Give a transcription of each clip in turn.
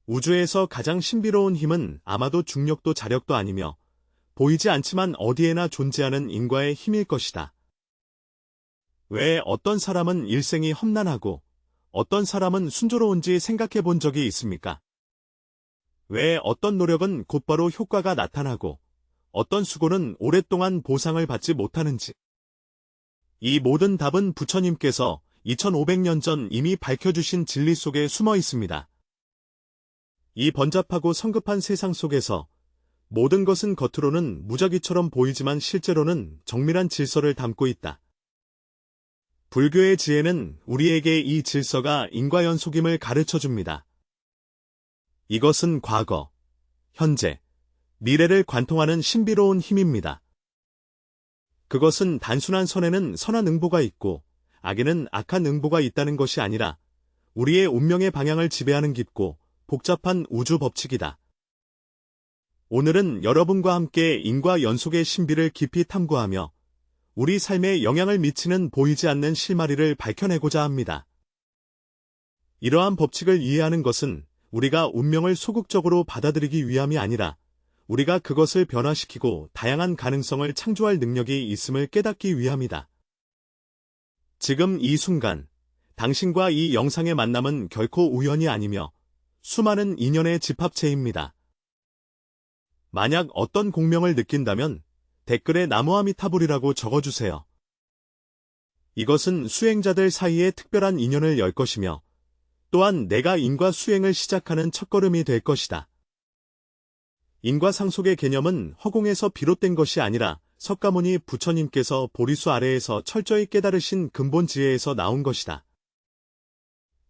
우주에서 가장 신비로운 힘은 아마도 중력도 자력도 아니며 보이지 않지만 어디에나 존재하는 인과의 힘일 것이다. 왜 어떤 사람은 일생이 험난하고 어떤 사람은 순조로운지 생각해 본 적이 있습니까? 왜 어떤 노력은 곧바로 효과가 나타나고 어떤 수고는 오랫동안 보상을 받지 못하는지. 이 모든 답은 부처님께서 2500년 전 이미 밝혀주신 진리 속에 숨어 있습니다. 이 번잡하고 성급한 세상 속에서 모든 것은 겉으로는 무작위처럼 보이지만 실제로는 정밀한 질서를 담고 있다. 불교의 지혜는 우리에게 이 질서가 인과연속임을 가르쳐줍니다. 이것은 과거, 현재, 미래를 관통하는 신비로운 힘입니다. 그것은 단순한 선에는 선한 응보가 있고 악에는 악한 응보가 있다는 것이 아니라 우리의 운명의 방향을 지배하는 깊고 복잡한 우주 법칙이다. 오늘은 여러분과 함께 인과 연속의 신비를 깊이 탐구하며 우리 삶에 영향을 미치는 보이지 않는 실마리를 밝혀내고자 합니다. 이러한 법칙을 이해하는 것은 우리가 운명을 소극적으로 받아들이기 위함이 아니라 우리가 그것을 변화시키고 다양한 가능성을 창조할 능력이 있음을 깨닫기 위함이다. 지금 이 순간, 당신과 이 영상의 만남은 결코 우연이 아니며 수많은 인연의 집합체입니다. 만약 어떤 공명을 느낀다면 댓글에 나무아미타불이라고 적어주세요. 이것은 수행자들 사이에 특별한 인연을 열 것이며 또한 내가 인과 수행을 시작하는 첫걸음이 될 것이다. 인과상속의 개념은 허공에서 비롯된 것이 아니라 석가모니 부처님께서 보리수 아래에서 철저히 깨달으신 근본 지혜에서 나온 것이다.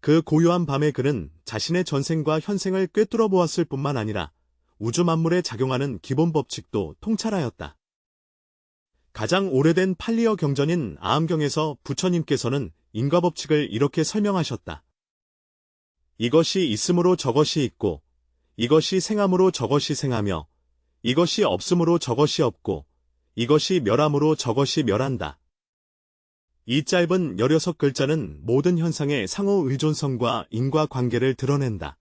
그 고요한 밤에 그는 자신의 전생과 현생을 꿰뚫어 보았을 뿐만 아니라 우주 만물에 작용하는 기본 법칙도 통찰하였다. 가장 오래된 팔리어 경전인 아함경에서 부처님께서는 인과법칙을 이렇게 설명하셨다. 이것이 있음으로 저것이 있고 이것이 생함으로 저것이 생하며 이것이 없음으로 저것이 없고 이것이 멸함으로 저것이 멸한다. 이 짧은 16글자는 모든 현상의 상호 의존성과 인과관계를 드러낸다.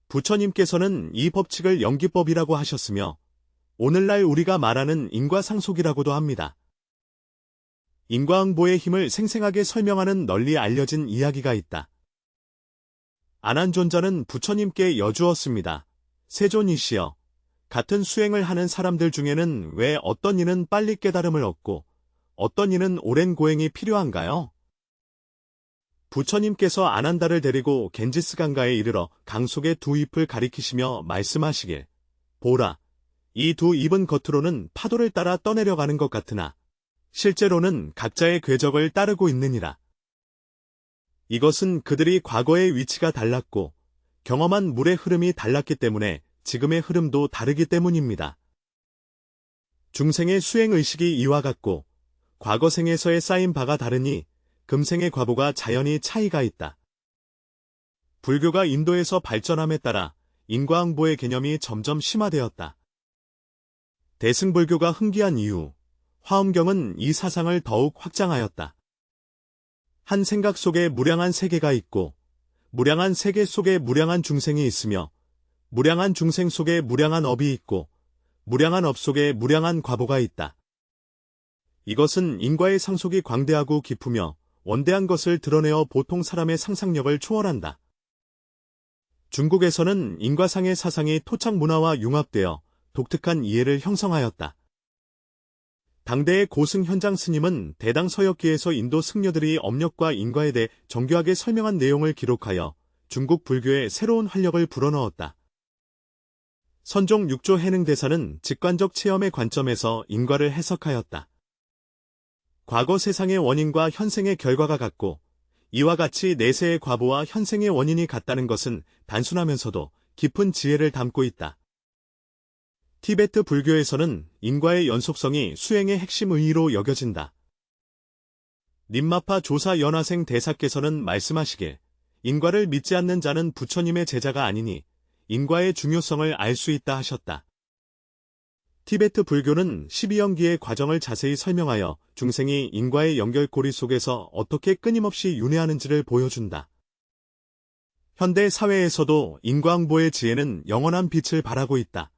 부처님께서는 이 법칙을 연기법이라고 하셨으며 오늘날 우리가 말하는 인과상속이라고도 합니다. 인과응보의 힘을 생생하게 설명하는 널리 알려진 이야기가 있다. 아난존자는 부처님께 여주었습니다. 세존이시여, 같은 수행을 하는 사람들 중에는 왜 어떤 이는 빨리 깨달음을 얻고 어떤 이는 오랜 고행이 필요한가요? 부처님께서 아난다를 데리고 겐지스강가에 이르러 강 속의 두 잎을 가리키시며 말씀하시길, 보라, 이 두 잎은 겉으로는 파도를 따라 떠내려가는 것 같으나 실제로는 각자의 궤적을 따르고 있느니라. 이것은 그들이 과거의 위치가 달랐고 경험한 물의 흐름이 달랐기 때문에 지금의 흐름도 다르기 때문입니다. 중생의 수행의식이 이와 같고 과거 생에서의 쌓인 바가 다르니 금생의 과보가 자연히 차이가 있다. 불교가 인도에서 발전함에 따라 인과응보의 개념이 점점 심화되었다. 대승불교가 흥기한 이후 화엄경은 이 사상을 더욱 확장하였다. 한 생각 속에 무량한 세계가 있고 무량한 세계 속에 무량한 중생이 있으며 무량한 중생 속에 무량한 업이 있고 무량한 업 속에 무량한 과보가 있다. 이것은 인과의 상속이 광대하고 깊으며 원대한 것을 드러내어 보통 사람의 상상력을 초월한다. 중국에서는 인과상의 사상이 토착 문화와 융합되어 독특한 이해를 형성하였다. 당대의 고승 현장 스님은 대당 서역기에서 인도 승려들이 업력과 인과에 대해 정교하게 설명한 내용을 기록하여 중국 불교에 새로운 활력을 불어넣었다. 선종 6조 해능대사는 직관적 체험의 관점에서 인과를 해석하였다. 과거 세상의 원인과 현생의 결과가 같고 이와 같이 내세의 과보와 현생의 원인이 같다는 것은 단순하면서도 깊은 지혜를 담고 있다. 티베트 불교에서는 인과의 연속성이 수행의 핵심 의의로 여겨진다. 님마파 조사 연화생 대사께서는 말씀하시길, 인과를 믿지 않는 자는 부처님의 제자가 아니니 인과의 중요성을 알 수 있다 하셨다. 티베트 불교는 12연기의 과정을 자세히 설명하여 중생이 인과의 연결고리 속에서 어떻게 끊임없이 윤회하는지를 보여준다. 현대 사회에서도 인과응보의 지혜는 영원한 빛을 발하고 있다.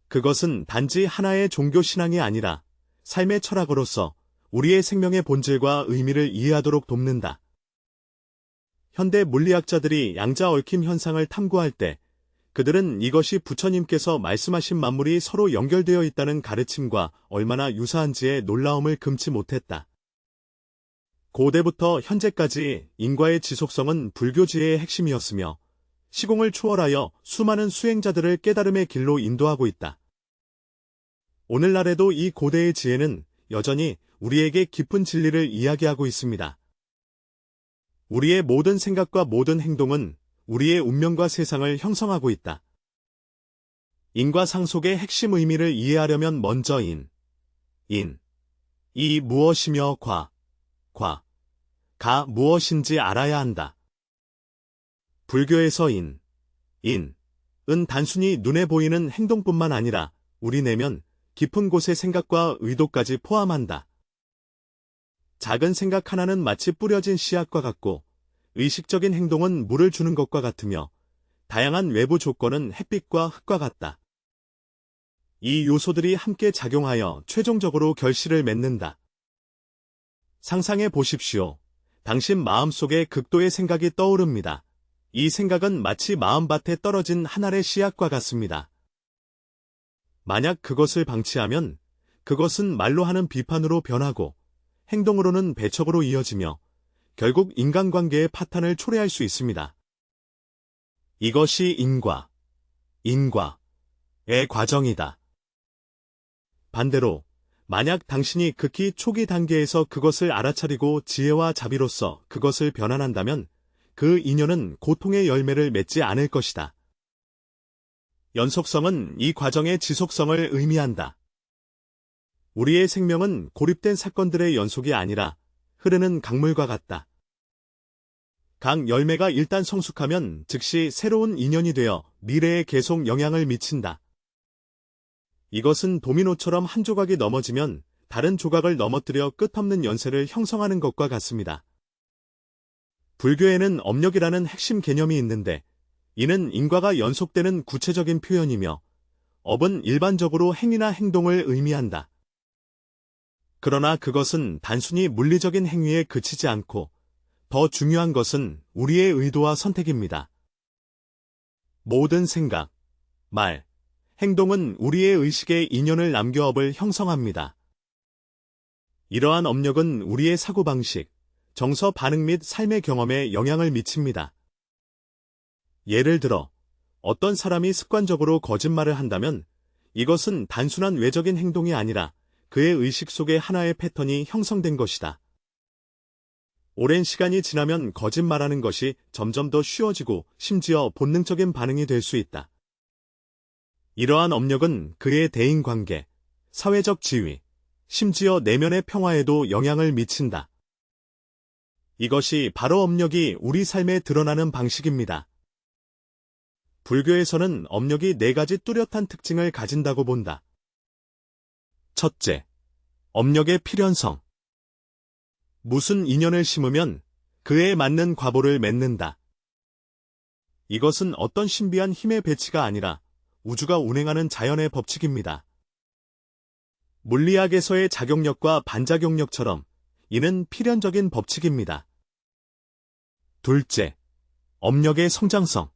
그것은 단지 하나의 종교 신앙이 아니라 삶의 철학으로서 우리의 생명의 본질과 의미를 이해하도록 돕는다. 현대 물리학자들이 양자 얽힘 현상을 탐구할 때 그들은 이것이 부처님께서 말씀하신 만물이 서로 연결되어 있다는 가르침과 얼마나 유사한지에 놀라움을 금치 못했다. 고대부터 현재까지 인과의 지속성은 불교 지혜의 핵심이었으며 시공을 초월하여 수많은 수행자들을 깨달음의 길로 인도하고 있다. 오늘날에도 이 고대의 지혜는 여전히 우리에게 깊은 진리를 이야기하고 있습니다. 우리의 모든 생각과 모든 행동은 우리의 운명과 세상을 형성하고 있다. 인과상속의 핵심 의미를 이해하려면 먼저 이 무엇이며 가 무엇인지 알아야 한다. 불교에서 은 단순히 눈에 보이는 행동뿐만 아니라 우리 내면 깊은 곳의 생각과 의도까지 포함한다. 작은 생각 하나는 마치 뿌려진 씨앗과 같고 의식적인 행동은 물을 주는 것과 같으며 다양한 외부 조건은 햇빛과 흙과 같다. 이 요소들이 함께 작용하여 최종적으로 결실을 맺는다. 상상해 보십시오. 당신 마음속에 극도의 생각이 떠오릅니다. 이 생각은 마치 마음밭에 떨어진 한 알의 씨앗과 같습니다. 만약 그것을 방치하면 그것은 말로 하는 비판으로 변하고 행동으로는 배척으로 이어지며 결국 인간관계의 파탄을 초래할 수 있습니다. 이것이 인과의 과정이다. 반대로 만약 당신이 극히 초기 단계에서 그것을 알아차리고 지혜와 자비로써 그것을 변환한다면 그 인연은 고통의 열매를 맺지 않을 것이다. 연속성은 이 과정의 지속성을 의미한다. 우리의 생명은 고립된 사건들의 연속이 아니라 흐르는 강물과 같다. 강 열매가 일단 성숙하면 즉시 새로운 인연이 되어 미래에 계속 영향을 미친다. 이것은 도미노처럼 한 조각이 넘어지면 다른 조각을 넘어뜨려 끝없는 연쇄를 형성하는 것과 같습니다. 불교에는 업력이라는 핵심 개념이 있는데 이는 인과가 연속되는 구체적인 표현이며 업은 일반적으로 행위나 행동을 의미한다. 그러나 그것은 단순히 물리적인 행위에 그치지 않고 더 중요한 것은 우리의 의도와 선택입니다. 모든 생각, 말, 행동은 우리의 의식에 인연을 남겨 업을 형성합니다. 이러한 업력은 우리의 사고방식, 정서 반응 및 삶의 경험에 영향을 미칩니다. 예를 들어 어떤 사람이 습관적으로 거짓말을 한다면 이것은 단순한 외적인 행동이 아니라 그의 의식 속에 하나의 패턴이 형성된 것이다. 오랜 시간이 지나면 거짓말하는 것이 점점 더 쉬워지고 심지어 본능적인 반응이 될 수 있다. 이러한 업력은 그의 대인관계, 사회적 지위, 심지어 내면의 평화에도 영향을 미친다. 이것이 바로 업력이 우리 삶에 드러나는 방식입니다. 불교에서는 업력이 4가지 뚜렷한 특징을 가진다고 본다. 첫째, 업력의 필연성. 무슨 인연을 심으면 그에 맞는 과보를 맺는다. 이것은 어떤 신비한 힘의 배치가 아니라 우주가 운행하는 자연의 법칙입니다. 물리학에서의 작용력과 반작용력처럼 이는 필연적인 법칙입니다. 둘째, 업력의 성장성.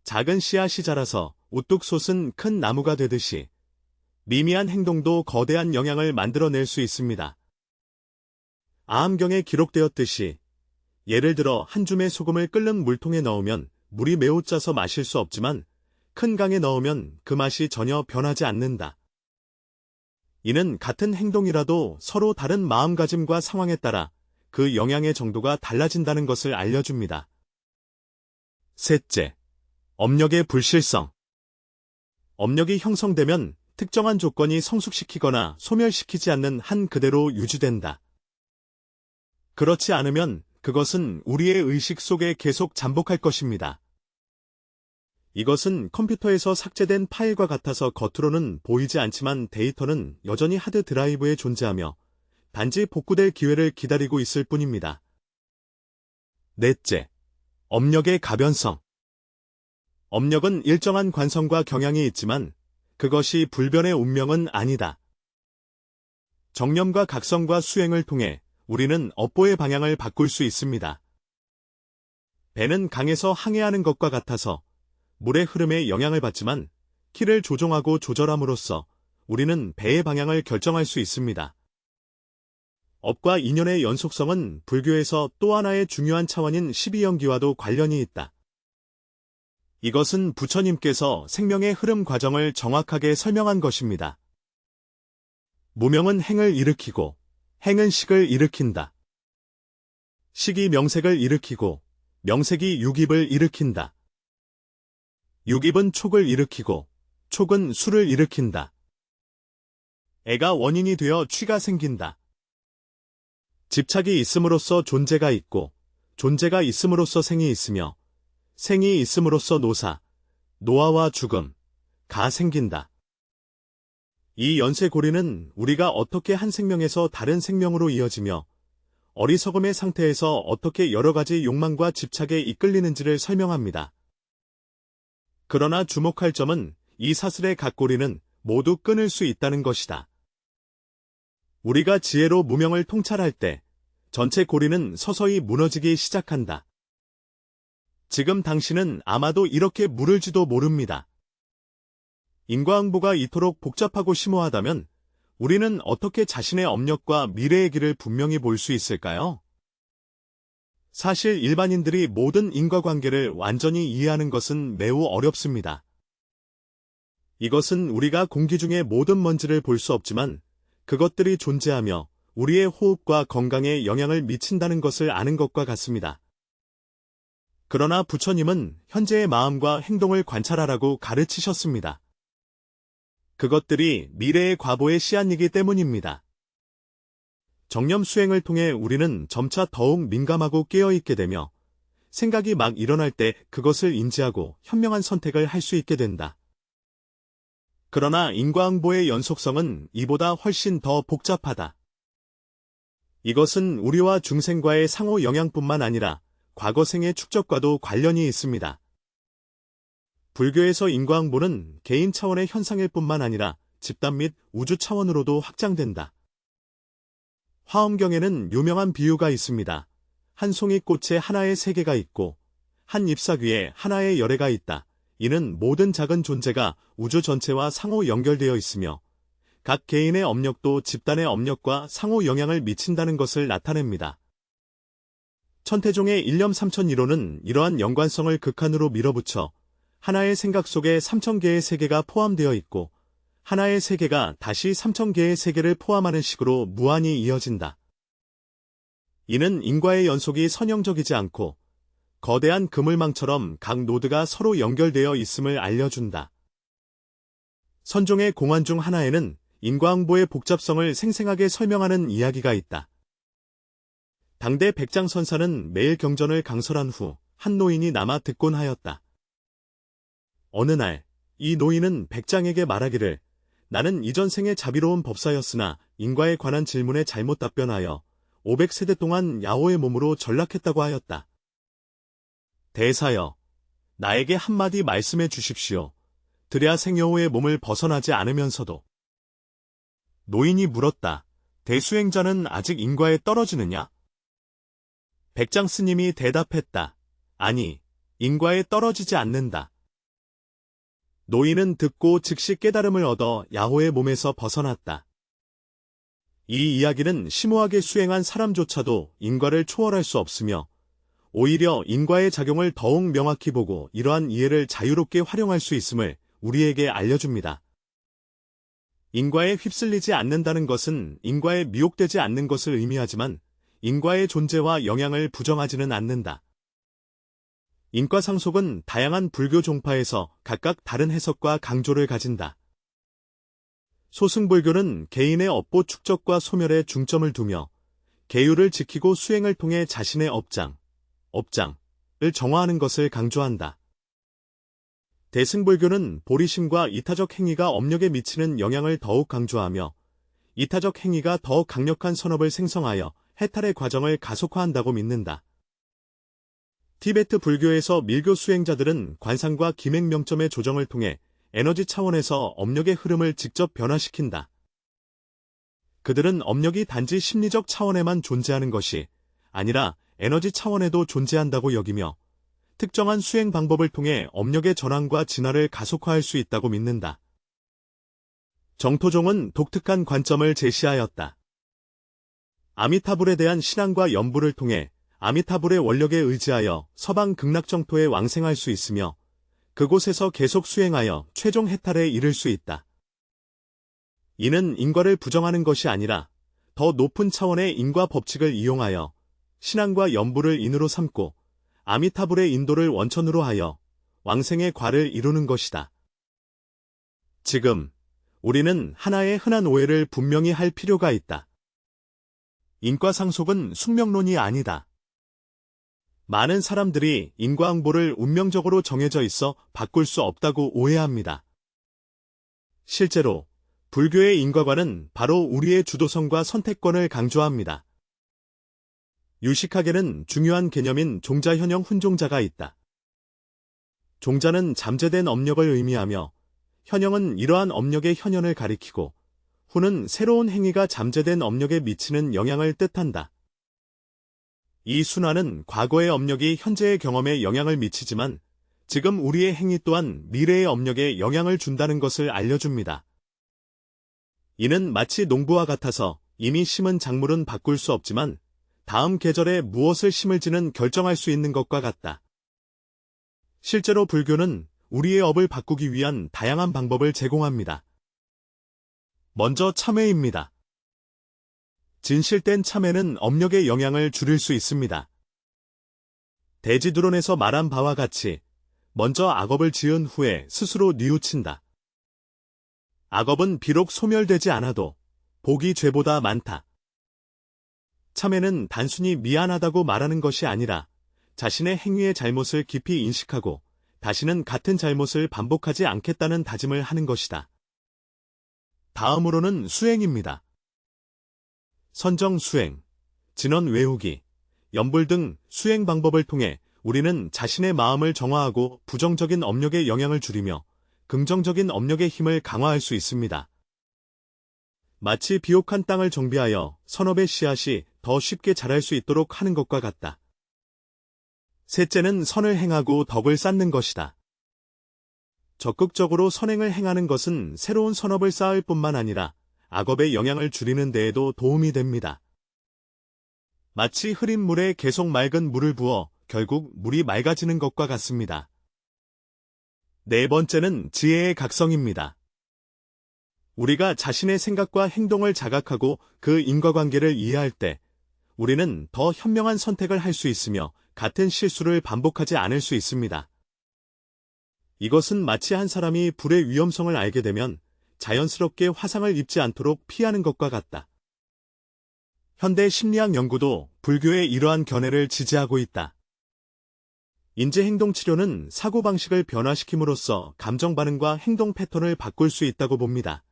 작은 씨앗이 자라서 우뚝 솟은 큰 나무가 되듯이 미미한 행동도 거대한 영향을 만들어낼 수 있습니다. 아함경에 기록되었듯이 예를 들어 한 줌의 소금을 끓는 물통에 넣으면 물이 매우 짜서 마실 수 없지만 큰 강에 넣으면 그 맛이 전혀 변하지 않는다. 이는 같은 행동이라도 서로 다른 마음가짐과 상황에 따라 그 영향의 정도가 달라진다는 것을 알려줍니다. 셋째, 업력의 불실성. 업력이 형성되면 특정한 조건이 성숙시키거나 소멸시키지 않는 한 그대로 유지된다. 그렇지 않으면 그것은 우리의 의식 속에 계속 잠복할 것입니다. 이것은 컴퓨터에서 삭제된 파일과 같아서 겉으로는 보이지 않지만 데이터는 여전히 하드 드라이브에 존재하며 단지 복구될 기회를 기다리고 있을 뿐입니다. 넷째, 업력의 가변성. 업력은 일정한 관성과 경향이 있지만 그것이 불변의 운명은 아니다. 정념과 각성과 수행을 통해 우리는 업보의 방향을 바꿀 수 있습니다. 배는 강에서 항해하는 것과 같아서 물의 흐름에 영향을 받지만 키를 조종하고 조절함으로써 우리는 배의 방향을 결정할 수 있습니다. 업과 인연의 연속성은 불교에서 또 하나의 중요한 차원인 12연기와도 관련이 있다. 이것은 부처님께서 생명의 흐름 과정을 정확하게 설명한 것입니다. 무명은 행을 일으키고 행은 식을 일으킨다. 식이 명색을 일으키고 명색이 육입을 일으킨다. 육입은 촉을 일으키고 촉은 수를 일으킨다. 애가 원인이 되어 취가 생긴다. 집착이 있음으로써 존재가 있고 존재가 있음으로써 생이 있으며 생이 있음으로써 노사, 노화와 죽음, 가 생긴다. 이 연쇄고리는 우리가 어떻게 한 생명에서 다른 생명으로 이어지며 어리석음의 상태에서 어떻게 여러 가지 욕망과 집착에 이끌리는지를 설명합니다. 그러나 주목할 점은 이 사슬의 각 고리는 모두 끊을 수 있다는 것이다. 우리가 지혜로 무명을 통찰할 때 전체 고리는 서서히 무너지기 시작한다. 지금 당신은 아마도 이렇게 물을지도 모릅니다. 인과응보가 이토록 복잡하고 심오하다면 우리는 어떻게 자신의 업력과 미래의 길을 분명히 볼 수 있을까요? 사실 일반인들이 모든 인과관계를 완전히 이해하는 것은 매우 어렵습니다. 이것은 우리가 공기 중의 모든 먼지를 볼 수 없지만 그것들이 존재하며 우리의 호흡과 건강에 영향을 미친다는 것을 아는 것과 같습니다. 그러나 부처님은 현재의 마음과 행동을 관찰하라고 가르치셨습니다. 그것들이 미래의 과보의 씨앗이기 때문입니다. 정념 수행을 통해 우리는 점차 더욱 민감하고 깨어있게 되며 생각이 막 일어날 때 그것을 인지하고 현명한 선택을 할 수 있게 된다. 그러나 인과응보의 연속성은 이보다 훨씬 더 복잡하다. 이것은 우리와 중생과의 상호 영향뿐만 아니라 과거생의 축적과도 관련이 있습니다. 불교에서 인과응보는 개인 차원의 현상일 뿐만 아니라 집단 및 우주 차원으로도 확장된다. 화엄경에는 유명한 비유가 있습니다. 한 송이 꽃에 하나의 세계가 있고 한 잎사귀에 하나의 열애가 있다. 이는 모든 작은 존재가 우주 전체와 상호 연결되어 있으며 각 개인의 업력도 집단의 업력과 상호 영향을 미친다는 것을 나타냅니다. 천태종의 일념삼천이론은 이러한 연관성을 극한으로 밀어붙여 하나의 생각 속에 3000개의 세계가 포함되어 있고 하나의 세계가 다시 3000개의 세계를 포함하는 식으로 무한히 이어진다. 이는 인과의 연속이 선형적이지 않고 거대한 그물망처럼 각 노드가 서로 연결되어 있음을 알려준다. 선종의 공안 중 하나에는 인과응보의 복잡성을 생생하게 설명하는 이야기가 있다. 당대 백장선사는 매일 경전을 강설한 후 한 노인이 남아 듣곤 하였다. 어느 날 이 노인은 백장에게 말하기를 나는 이전 생에 자비로운 법사였으나 인과에 관한 질문에 잘못 답변하여 500세대 동안 야호의 몸으로 전락했다고 하였다. 대사여, 나에게 한마디 말씀해 주십시오. 드랴 생여호의 몸을 벗어나지 않으면서도. 노인이 물었다. 대수행자는 아직 인과에 떨어지느냐? 백장 스님이 대답했다. 아니, 인과에 떨어지지 않는다. 노인은 듣고 즉시 깨달음을 얻어 야호의 몸에서 벗어났다. 이 이야기는 심오하게 수행한 사람조차도 인과를 초월할 수 없으며 오히려 인과의 작용을 더욱 명확히 보고 이러한 이해를 자유롭게 활용할 수 있음을 우리에게 알려줍니다. 인과에 휩쓸리지 않는다는 것은 인과에 미혹되지 않는 것을 의미하지만 인과의 존재와 영향을 부정하지는 않는다. 인과상속은 다양한 불교 종파에서 각각 다른 해석과 강조를 가진다. 소승불교는 개인의 업보 축적과 소멸에 중점을 두며 계율을 지키고 수행을 통해 자신의 업장을 정화하는 것을 강조한다. 대승불교는 보리심과 이타적 행위가 업력에 미치는 영향을 더욱 강조하며 이타적 행위가 더 강력한 선업을 생성하여 해탈의 과정을 가속화한다고 믿는다. 티베트 불교에서 밀교 수행자들은 관상과 기맥명점의 조정을 통해 에너지 차원에서 업력의 흐름을 직접 변화시킨다. 그들은 업력이 단지 심리적 차원에만 존재하는 것이 아니라 에너지 차원에도 존재한다고 여기며 특정한 수행 방법을 통해 업력의 전환과 진화를 가속화할 수 있다고 믿는다. 정토종은 독특한 관점을 제시하였다. 아미타불에 대한 신앙과 연부를 통해 아미타불의 원력에 의지하여 서방 극락정토에 왕생할 수 있으며 그곳에서 계속 수행하여 최종 해탈에 이를 수 있다. 이는 인과를 부정하는 것이 아니라 더 높은 차원의 인과 법칙을 이용하여 신앙과 연부를 인으로 삼고 아미타불의 인도를 원천으로 하여 왕생의 과를 이루는 것이다. 지금 우리는 하나의 흔한 오해를 분명히 할 필요가 있다. 인과상속은 숙명론이 아니다. 많은 사람들이 인과응보를 운명적으로 정해져 있어 바꿀 수 없다고 오해합니다. 실제로 불교의 인과관은 바로 우리의 주도성과 선택권을 강조합니다. 유식학에는 중요한 개념인 종자현영 훈종자가 있다. 종자는 잠재된 업력을 의미하며 현영은 이러한 업력의 현현을 가리키고 후는 새로운 행위가 잠재된 업력에 미치는 영향을 뜻한다. 이 순환은 과거의 업력이 현재의 경험에 영향을 미치지만 지금 우리의 행위 또한 미래의 업력에 영향을 준다는 것을 알려줍니다. 이는 마치 농부와 같아서 이미 심은 작물은 바꿀 수 없지만 다음 계절에 무엇을 심을지는 결정할 수 있는 것과 같다. 실제로 불교는 우리의 업을 바꾸기 위한 다양한 방법을 제공합니다. 먼저 참회입니다. 진실된 참회는 업력의 영향을 줄일 수 있습니다. 대지두론에서 말한 바와 같이 먼저 악업을 지은 후에 스스로 뉘우친다. 악업은 비록 소멸되지 않아도 복이 죄보다 많다. 참회는 단순히 미안하다고 말하는 것이 아니라 자신의 행위의 잘못을 깊이 인식하고 다시는 같은 잘못을 반복하지 않겠다는 다짐을 하는 것이다. 다음으로는 수행입니다. 선정 수행, 진언 외우기, 연불 등 수행 방법을 통해 우리는 자신의 마음을 정화하고 부정적인 업력의 영향을 줄이며 긍정적인 업력의 힘을 강화할 수 있습니다. 마치 비옥한 땅을 정비하여 선업의 씨앗이 더 쉽게 자랄 수 있도록 하는 것과 같다. 셋째는 선을 행하고 덕을 쌓는 것이다. 적극적으로 선행을 행하는 것은 새로운 선업을 쌓을 뿐만 아니라 악업의 영향을 줄이는 데에도 도움이 됩니다. 마치 흐린 물에 계속 맑은 물을 부어 결국 물이 맑아지는 것과 같습니다. 네 번째는 지혜의 각성입니다. 우리가 자신의 생각과 행동을 자각하고 그 인과관계를 이해할 때 우리는 더 현명한 선택을 할 수 있으며 같은 실수를 반복하지 않을 수 있습니다. 이것은 마치 한 사람이 불의 위험성을 알게 되면 자연스럽게 화상을 입지 않도록 피하는 것과 같다. 현대 심리학 연구도 불교의 이러한 견해를 지지하고 있다. 인지행동치료는 사고방식을 변화시킴으로써 감정 반응과 행동 패턴을 바꿀 수 있다고 봅니다.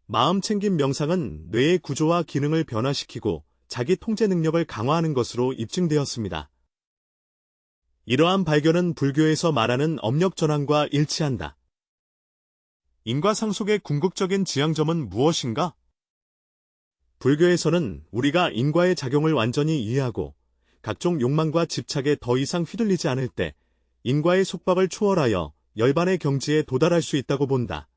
마음챙김 명상은 뇌의 구조와 기능을 변화시키고 자기 통제 능력을 강화하는 것으로 입증되었습니다. 이러한 발견은 불교에서 말하는 업력 전환과 일치한다. 인과상속의 궁극적인 지향점은 무엇인가? 불교에서는 우리가 인과의 작용을 완전히 이해하고 각종 욕망과 집착에 더 이상 휘둘리지 않을 때 인과의 속박을 초월하여 열반의 경지에 도달할 수 있다고 본다.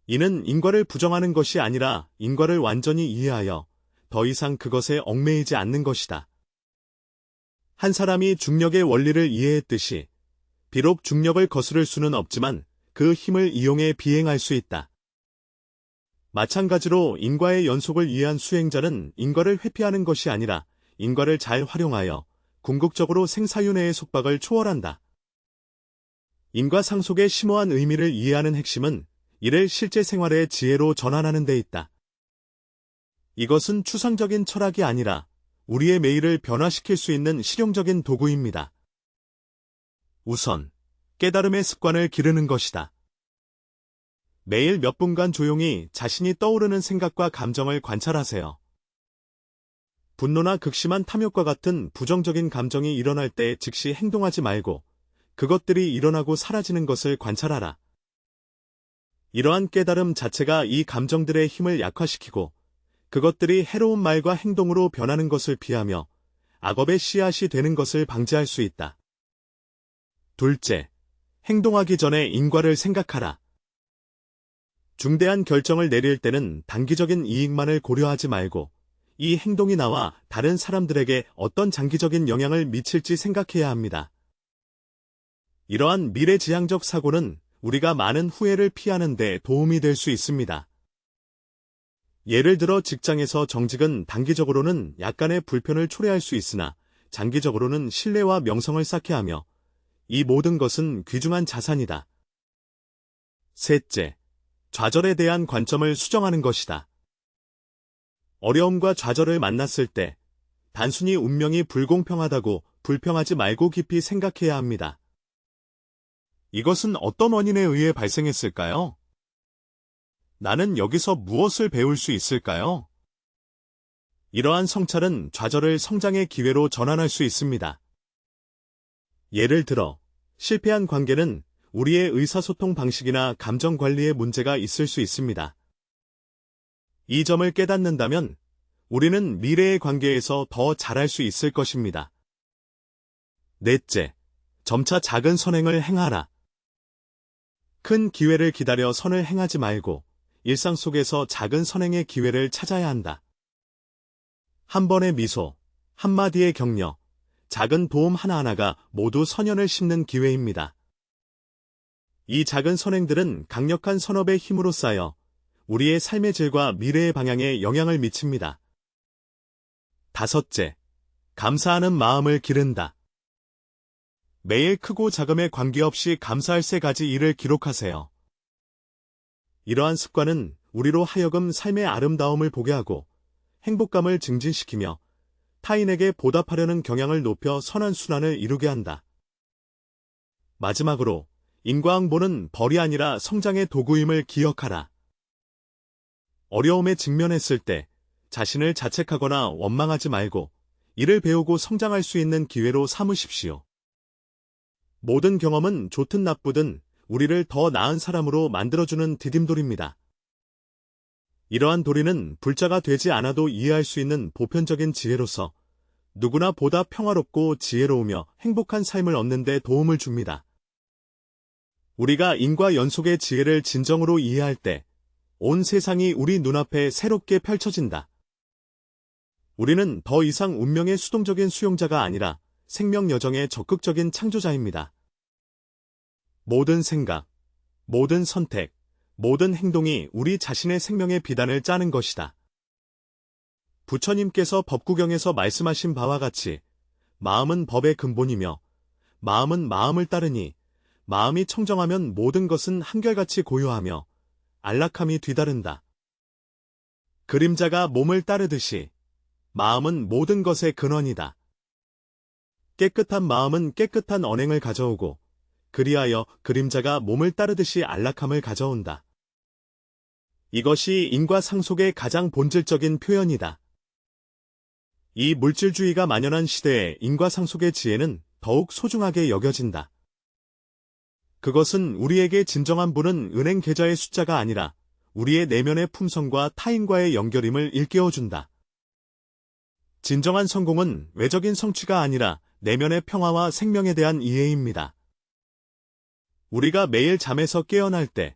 이는 인과를 부정하는 것이 아니라 인과를 완전히 이해하여 더 이상 그것에 얽매이지 않는 것이다. 한 사람이 중력의 원리를 이해했듯이 비록 중력을 거스를 수는 없지만 그 힘을 이용해 비행할 수 있다. 마찬가지로 인과의 연속을 이해한 수행자는 인과를 회피하는 것이 아니라 인과를 잘 활용하여 궁극적으로 생사윤회의 속박을 초월한다. 인과상속의 심오한 의미를 이해하는 핵심은 이를 실제 생활의 지혜로 전환하는 데 있다. 이것은 추상적인 철학이 아니라 우리의 매일을 변화시킬 수 있는 실용적인 도구입니다. 우선, 깨달음의 습관을 기르는 것이다. 매일 몇 분간 조용히 자신이 떠오르는 생각과 감정을 관찰하세요. 분노나 극심한 탐욕과 같은 부정적인 감정이 일어날 때 즉시 행동하지 말고 그것들이 일어나고 사라지는 것을 관찰하라. 이러한 깨달음 자체가 이 감정들의 힘을 약화시키고 그것들이 해로운 말과 행동으로 변하는 것을 피하며 악업의 씨앗이 되는 것을 방지할 수 있다. 둘째, 행동하기 전에 인과를 생각하라. 중대한 결정을 내릴 때는 단기적인 이익만을 고려하지 말고 이 행동이 나와 다른 사람들에게 어떤 장기적인 영향을 미칠지 생각해야 합니다. 이러한 미래지향적 사고는 우리가 많은 후회를 피하는 데 도움이 될 수 있습니다. 예를 들어 직장에서 정직은 단기적으로는 약간의 불편을 초래할 수 있으나 장기적으로는 신뢰와 명성을 쌓게 하며 이 모든 것은 귀중한 자산이다. 셋째, 좌절에 대한 관점을 수정하는 것이다. 어려움과 좌절을 만났을 때 단순히 운명이 불공평하다고 불평하지 말고 깊이 생각해야 합니다. 이것은 어떤 원인에 의해 발생했을까요? 나는 여기서 무엇을 배울 수 있을까요? 이러한 성찰은 좌절을 성장의 기회로 전환할 수 있습니다. 예를 들어, 실패한 관계는 우리의 의사소통 방식이나 감정 관리에 문제가 있을 수 있습니다. 이 점을 깨닫는다면 우리는 미래의 관계에서 더 잘할 수 있을 것입니다. 넷째, 점차 작은 선행을 행하라. 큰 기회를 기다려 선을 행하지 말고 일상 속에서 작은 선행의 기회를 찾아야 한다. 한 번의 미소, 한마디의 격려, 작은 도움 하나하나가 모두 선연을 심는 기회입니다. 이 작은 선행들은 강력한 선업의 힘으로 쌓여 우리의 삶의 질과 미래의 방향에 영향을 미칩니다. 다섯째, 감사하는 마음을 기른다. 매일 크고 작음에 관계없이 감사할 3가지 일을 기록하세요. 이러한 습관은 우리로 하여금 삶의 아름다움을 보게 하고 행복감을 증진시키며 타인에게 보답하려는 경향을 높여 선한 순환을 이루게 한다. 마지막으로 인과응보는 벌이 아니라 성장의 도구임을 기억하라. 어려움에 직면했을 때 자신을 자책하거나 원망하지 말고 이를 배우고 성장할 수 있는 기회로 삼으십시오. 모든 경험은 좋든 나쁘든 우리를 더 나은 사람으로 만들어주는 디딤돌입니다. 이러한 도리는 불자가 되지 않아도 이해할 수 있는 보편적인 지혜로서 누구나 보다 평화롭고 지혜로우며 행복한 삶을 얻는 데 도움을 줍니다. 우리가 인과 연속의 지혜를 진정으로 이해할 때 온 세상이 우리 눈앞에 새롭게 펼쳐진다. 우리는 더 이상 운명의 수동적인 수용자가 아니라 생명 여정의 적극적인 창조자입니다. 모든 생각, 모든 선택, 모든 행동이 우리 자신의 생명의 비단을 짜는 것이다. 부처님께서 법구경에서 말씀하신 바와 같이 마음은 법의 근본이며 마음은 마음을 따르니 마음이 청정하면 모든 것은 한결같이 고요하며 안락함이 뒤따른다. 그림자가 몸을 따르듯이 마음은 모든 것의 근원이다. 깨끗한 마음은 깨끗한 언행을 가져오고 그리하여 그림자가 몸을 따르듯이 안락함을 가져온다. 이것이 인과상속의 가장 본질적인 표현이다. 이 물질주의가 만연한 시대에 인과상속의 지혜는 더욱 소중하게 여겨진다. 그것은 우리에게 진정한 부는 은행 계좌의 숫자가 아니라 우리의 내면의 품성과 타인과의 연결임을 일깨워준다. 진정한 성공은 외적인 성취가 아니라 내면의 평화와 생명에 대한 이해입니다. 우리가 매일 잠에서 깨어날 때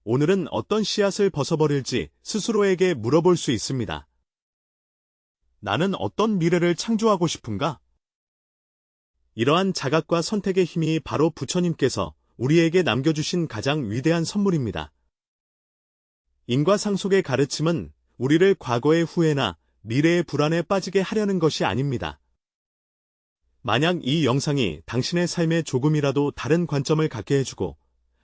오늘은 어떤 씨앗을 벗어버릴지 스스로에게 물어볼 수 있습니다. 나는 어떤 미래를 창조하고 싶은가? 이러한 자각과 선택의 힘이 바로 부처님께서 우리에게 남겨주신 가장 위대한 선물입니다. 인과상속의 가르침은 우리를 과거의 후회나 미래의 불안에 빠지게 하려는 것이 아닙니다. 만약 이 영상이 당신의 삶에 조금이라도 다른 관점을 갖게 해주고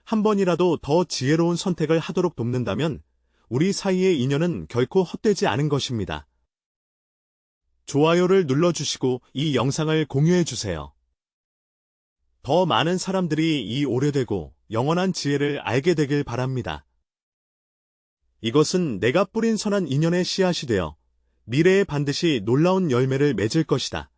한 번이라도 더 지혜로운 선택을 하도록 돕는다면 우리 사이의 인연은 결코 헛되지 않은 것입니다. 좋아요를 눌러주시고 이 영상을 공유해주세요. 더 많은 사람들이 이 오래되고 영원한 지혜를 알게 되길 바랍니다. 이것은 내가 뿌린 선한 인연의 씨앗이 되어 미래에 반드시 놀라운 열매를 맺을 것이다.